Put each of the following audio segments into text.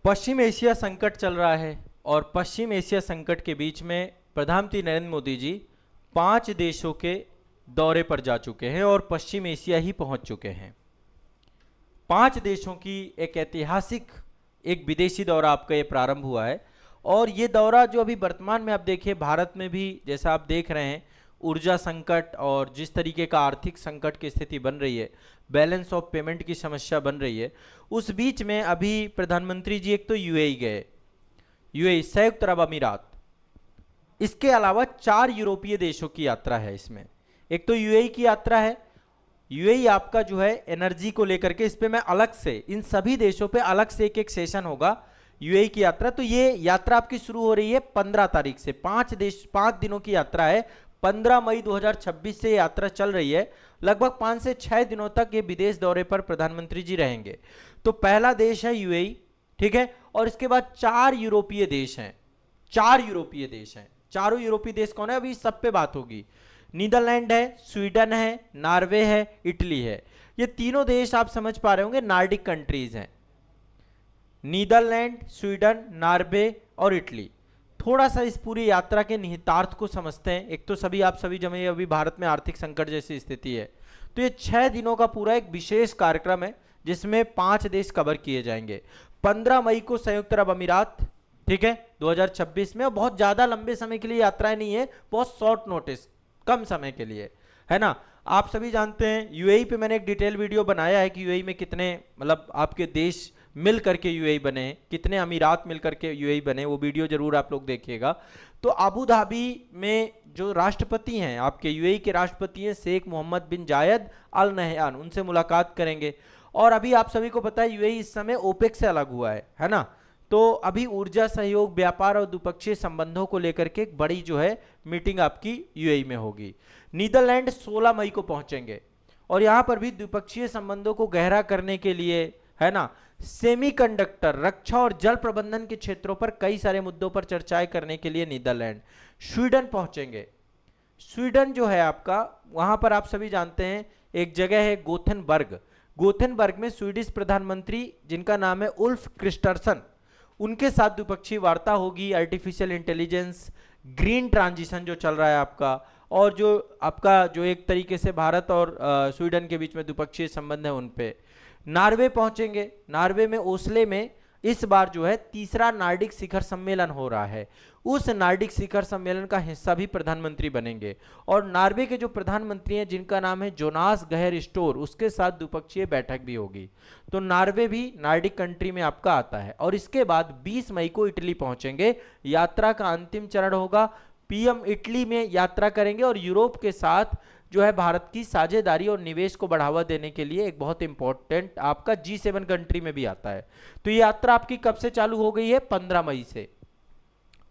पश्चिम Asia संकट चल रहा है और पश्चिम एशिया संकट के बीच में प्रधानमंत्री नरेंद्र मोदी जी 5 देशों के दौरे पर जा चुके हैं और पश्चिम एशिया ही पहुंच चुके हैं। 5 देशों की एक ऐतिहासिक एक विदेशी दौरा आपका ये प्रारंभ हुआ है और ये दौरा जो अभी वर्तमान में आप देखिए भारत में भी जैसा आप देख रहे हैं ऊर्जा संकट और जिस तरीके का आर्थिक संकट की स्थिति बन रही है, बैलेंस ऑफ पेमेंट की समस्या बन रही है, उस बीच में अभी प्रधानमंत्री जी एक तो यूएई गए, यूएई संयुक्त अरब अमीरात। इसके अलावा 4 यूरोपीय देशों की यात्रा है इसमें। एक तो यूएई की यात्रा है, यूएई आपका जो है एनर्जी को लेकर के, इस पे मैं अलग से इन सभी देशों पे अलग से एक एक सेशन होगा यूएई की यात्रा। तो ये यात्रा आपकी शुरू हो रही है 15 तारीख से, 5 दिनों की यात्रा है। 15 मई 2026 से यात्रा चल रही है। लगभग 5 से 6 दिनों तक ये विदेश दौरे पर प्रधानमंत्री जी रहेंगे। तो पहला देश है यूएई, ठीक है, और इसके बाद 4 यूरोपीय देश हैं। 4 यूरोपीय देश हैं। चारों यूरोपीय देश कौन है, अभी सब पे बात होगी। नीदरलैंड है, स्वीडन है, नॉर्वे है, इटली है। ये तीनों देश आप समझ पा रहे होंगे नॉर्डिक कंट्रीज हैं। नीदरलैंड, स्वीडन, नॉर्वे और इटली। थोड़ा सा इस पूरी यात्रा के निहितार्थ को समझते हैं। एक तो आप सभी जमे अभी भारत में आर्थिक संकट जैसी स्थिति है, तो ये 6 दिनों का पूरा एक विशेष कार्यक्रम है जिसमें 5 देश कवर किए जाएंगे। 15 मई को संयुक्त अरब अमीरात, ठीक है, 2026 में। बहुत ज्यादा लंबे समय के लिए यात्राएं नहीं है, बहुत शॉर्ट नोटिस, कम समय के लिए, है ना। आप सभी जानते हैं यूएई पे मैंने एक डिटेल वीडियो बनाया है कि यूएई में कितने मतलब आपके देश मिल करके यूएई बने, कितने अमीरात मिल करके यूएई बने, वो वीडियो जरूर आप लोग देखिएगा। तो अबू धाबी में जो राष्ट्रपति हैं आपके यूएई के राष्ट्रपति हैं Sheikh Mohammed bin Zayed Al Nahyan, उनसे मुलाकात करेंगे। और अभी आप सभी को पता है यूएई इस समय ओपेक से अलग हुआ है ना। तो अभी ऊर्जा सहयोग, व्यापार और द्विपक्षीय संबंधों को लेकर के एक बड़ी जो है मीटिंग आपकी यूएई में होगी। नीदरलैंड 16 मई को पहुंचेंगे और यहां पर भी द्विपक्षीय संबंधों को गहरा करने के लिए, है ना, सेमीकंडक्टर, रक्षा और जल प्रबंधन के क्षेत्रों पर कई सारे मुद्दों पर चर्चाएं करने के लिए नीदरलैंड। स्वीडन पहुंचेंगे। स्वीडन जो है आपका, वहां पर आप सभी जानते हैं एक जगह है गोथेनबर्ग। गोथेनबर्ग में स्वीडिश प्रधानमंत्री जिनका नाम है उल्फ क्रिस्टरसन, उनके साथ द्विपक्षीय वार्ता होगी। आर्टिफिशियल इंटेलिजेंस, ग्रीन ट्रांजिशन जो चल रहा है आपका, और जो आपका जो एक तरीके से भारत और स्वीडन के बीच में द्विपक्षीय संबंध है उन पे। नॉर्वे पहुंचेंगे। नॉर्वे में ओस्ले में इस बार जो है 3रा नार्डिक शिखर सम्मेलन हो रहा है। उस नार्डिक शिखर सम्मेलन का हिस्सा भी प्रधानमंत्री बनेंगे। और नॉर्वे के जो प्रधानमंत्री हैं जिनका नाम है जोनास गहर स्टोर, उसके साथ द्विपक्षीय बैठक भी होगी। तो नॉर्वे भी नार्डिक कंट्री में आपका आता है। और इसके बाद 20 मई को इटली पहुंचेंगे। यात्रा का अंतिम चरण होगा। पीएम इटली में यात्रा करेंगे और यूरोप के साथ जो है भारत की साझेदारी और निवेश को बढ़ावा देने के लिए एक बहुत इंपॉर्टेंट आपका G7 कंट्री में भी आता है। तो ये यात्रा आपकी कब से चालू हो गई है, 15 मई से।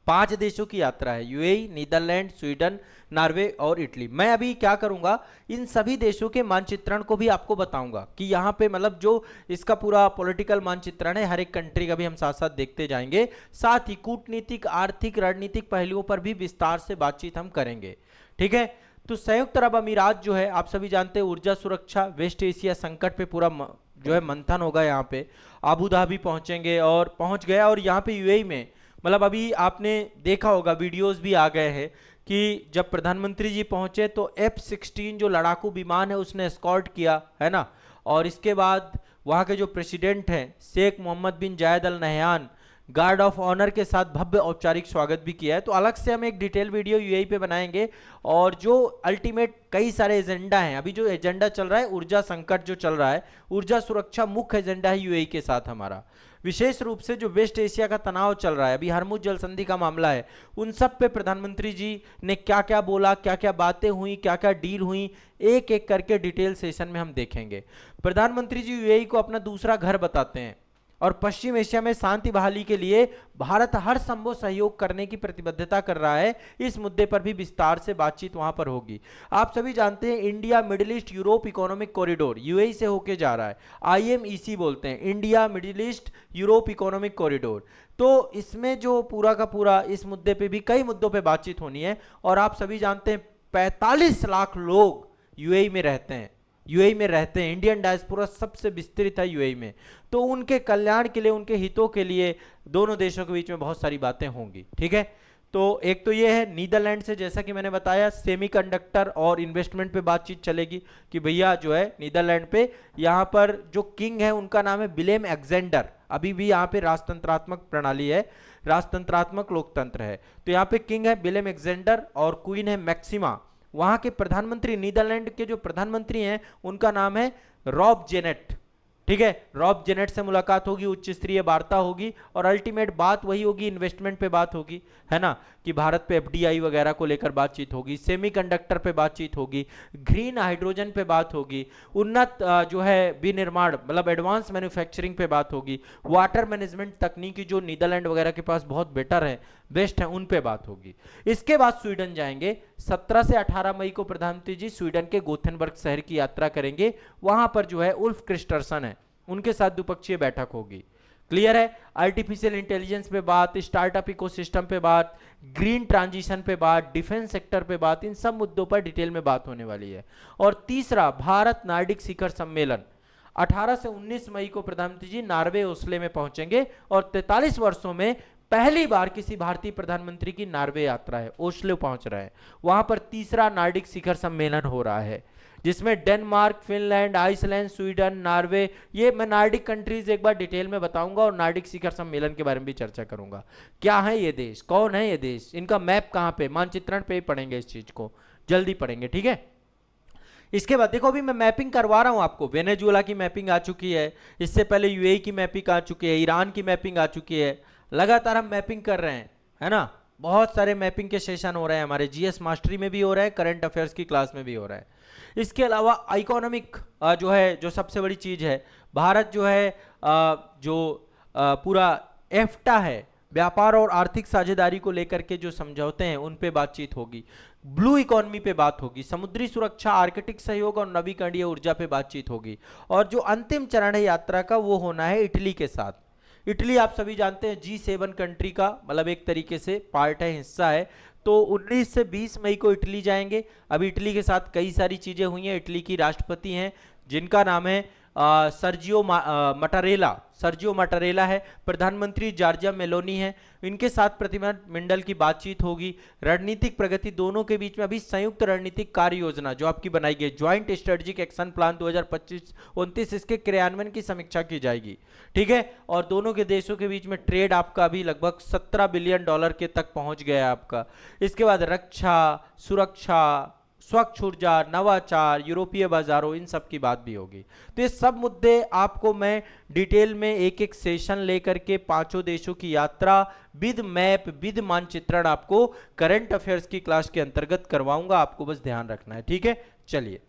5 देशों की यात्रा है, यूएई, नीदरलैंड, स्वीडन, नॉर्वे और इटली। मैं अभी क्या करूंगा, इन सभी देशों के मानचित्रण को भी आपको बताऊंगा कि यहाँ पे मतलब जो इसका पूरा पॉलिटिकल मानचित्रण है हर एक कंट्री का भी हम साथ साथ देखते जाएंगे। साथ ही कूटनीतिक, आर्थिक, रणनीतिक पहलुओं पर भी विस्तार से बातचीत हम करेंगे, ठीक है। तो संयुक्त अरब अमीरात जो है आप सभी जानते हैं ऊर्जा सुरक्षा, वेस्ट एशिया संकट पे पूरा जो है मंथन होगा यहाँ पे। अबू धाबी पहुंचेंगे और पहुंच गया। और यहाँ पे यूएई में मतलब अभी आपने देखा होगा, वीडियोस भी आ गए हैं कि जब प्रधानमंत्री जी पहुंचे तो F-16 जो लड़ाकू विमान है उसने एस्कॉर्ट किया, है ना। और इसके बाद वहाँ के जो प्रेसिडेंट हैं Sheikh Mohammed bin Zayed Al Nahyan, guard of honour के साथ भव्य औपचारिक स्वागत भी किया है। तो अलग से हम एक डिटेल वीडियो यूएई पे बनाएंगे। और जो अल्टीमेट कई सारे एजेंडा हैं, अभी जो एजेंडा चल रहा है ऊर्जा संकट जो चल रहा है, ऊर्जा सुरक्षा मुख्य एजेंडा है यूएई के साथ हमारा। विशेष रूप से जो वेस्ट एशिया का तनाव चल रहा है, अभी हरमुज जल संधि का मामला है, उन सब पे प्रधानमंत्री जी ने क्या क्या बोला, क्या क्या बातें हुई, क्या क्या डील हुई, एक एक करके डिटेल सेशन में हम देखेंगे। प्रधानमंत्री जी यूएई को अपना दूसरा घर बताते हैं और पश्चिम एशिया में शांति बहाली के लिए भारत हर संभव सहयोग करने की प्रतिबद्धता कर रहा है। इस मुद्दे पर भी विस्तार से बातचीत वहां पर होगी। आप सभी जानते हैं India middle east Europe economic corridor UAE से होके जा रहा है, IMEC बोलते हैं, India middle east Europe economic corridor. तो इसमें जो पूरा का पूरा इस मुद्दे पे भी कई मुद्दों पे बातचीत होनी है। और आप सभी जानते हैं 45 लाख लोग यूएई में रहते हैं, यूएई में रहते हैं, इंडियन डायस्पोरा सबसे विस्तृत है यूएई में, तो उनके कल्याण के लिए, उनके हितों के लिए दोनों देशों के बीच में बहुत सारी बातें होंगी। ठीक है, तो एक तो ये है नीदरलैंड से, जैसा कि मैंने बताया, सेमीकंडक्टर और इन्वेस्टमेंट पे बातचीत चलेगी कि भैया जो है नीदरलैंड पे, यहाँ पर जो किंग है उनका नाम है विलेम एग्जेंडर, अभी भी यहाँ पे राजतंत्रात्मक प्रणाली है, राजतंत्रात्मक लोकतंत्र है, तो यहाँ पे किंग है विलेम एग्जेंडर और क्वीन है मैक्सिमा। वहां के प्रधानमंत्री, नीदरलैंड के जो प्रधानमंत्री हैं उनका नाम है रॉब जेनेट। ठीक है, रॉब जेनेट से मुलाकात होगी, उच्च स्तरीय वार्ता होगी और अल्टीमेट बात वही होगी, इन्वेस्टमेंट पे बात होगी, है ना, कि भारत पे एफडीआई वगैरह को लेकर बातचीत होगी, सेमीकंडक्टर पे बातचीत होगी, ग्रीन हाइड्रोजन पे बात होगी, उन्नत जो है विनिर्माण मतलब एडवांस मैन्युफैक्चरिंग पे बात होगी, वाटर मैनेजमेंट तकनीकी जो नीदरलैंड वगैरह के पास बहुत बेटर है, बेस्ट है, उन पे बात होगी। इसके बाद स्वीडन जाएंगे, 17 से 18 मई को प्रधानमंत्री जी स्वीडन के गोथेनबर्ग शहर की यात्रा करेंगे, वहां पर जो है उल्फ क्रिस्टरसन है, उनके साथ द्विपक्षीय बैठक होगी। क्लियर है, आर्टिफिशियल इंटेलिजेंस पे बात, स्टार्टअप इकोसिस्टम पे बात, ग्रीन ट्रांजिशन पे बात, डिफेंस सेक्टर पे बात, इन सब मुद्दों पर डिटेल में बात होने वाली है। और तीसरा, भारत नार्डिक शिखर सम्मेलन, 18 से 19 मई को प्रधानमंत्री जी नॉर्वे ओस्लो में पहुंचेंगे और 43 वर्षों में पहली बार किसी भारतीय प्रधानमंत्री की नॉर्वे यात्रा है, ओस्लो पहुंच रहा है, वहां पर तीसरा नार्डिक शिखर सम्मेलन हो रहा है, जिसमें Denmark, Finland, Iceland, Sweden, Norway, ये मैं नार्डिक कंट्रीज एक बार डिटेल में बताऊंगा और नार्डिक शिखर सम्मेलन के बारे में भी चर्चा करूंगा। क्या है ये देश, कौन है ये देश, इनका मैप कहां पे, मानचित्रण पे ही पढ़ेंगे, इस चीज को जल्दी पढ़ेंगे। ठीक है, इसके बाद देखो, अभी मैं मैपिंग करवा रहा हूं आपको, वेनेजुएला की मैपिंग आ चुकी है, इससे पहले यूएई की मैपिंग आ चुकी है, ईरान की मैपिंग आ चुकी है, लगातार हम मैपिंग कर रहे हैं, है ना, बहुत सारे मैपिंग के सेशन हो रहे हैं, हमारे जीएस मास्टरी में भी हो रहा है, करंट अफेयर्स की क्लास में भी हो रहा है। इसके अलावा इकोनॉमिक जो है, जो सबसे बड़ी चीज है, भारत जो है जो पूरा एफ्टा है, व्यापार और आर्थिक साझेदारी को लेकर के जो समझौते हैं उन पे बातचीत होगी, ब्लू इकोनॉमी पे बात होगी, समुद्री सुरक्षा, आर्कटिक सहयोग और नवीकरणीय ऊर्जा पे बातचीत होगी, और जो अंतिम चरण है यात्रा का वो होना है इटली के साथ। इटली आप सभी जानते हैं G7 कंट्री का मतलब एक तरीके से पार्ट है, हिस्सा है, तो 19 से 20 मई को इटली जाएंगे। अभी इटली के साथ कई सारी चीजें हुई हैं, इटली की राष्ट्रपति हैं जिनका नाम है सर्जियो मटारेला है, प्रधानमंत्री जॉर्जिया मेलोनी है, इनके साथ प्रतिनिधिमंडल की बातचीत होगी, रणनीतिक प्रगति, दोनों के बीच में अभी संयुक्त रणनीतिक कार्य योजना जो आपकी बनाई गई, ज्वाइंट स्ट्रेटेजिक एक्शन प्लान 2025-29, इसके क्रियान्वयन की समीक्षा की जाएगी। ठीक है, और दोनों के देशों के बीच में ट्रेड आपका अभी लगभग $17 बिलियन के तक पहुंच गया है आपका। इसके बाद रक्षा, सुरक्षा, स्वच्छ ऊर्जा, नवाचार, यूरोपीय बाजारों, इन सब की बात भी होगी। तो ये सब मुद्दे आपको मैं डिटेल में एक एक सेशन लेकर के पांचों देशों की यात्रा विद मैप, विद मानचित्रण आपको करंट अफेयर्स की क्लास के अंतर्गत करवाऊंगा, आपको बस ध्यान रखना है। ठीक है, चलिए।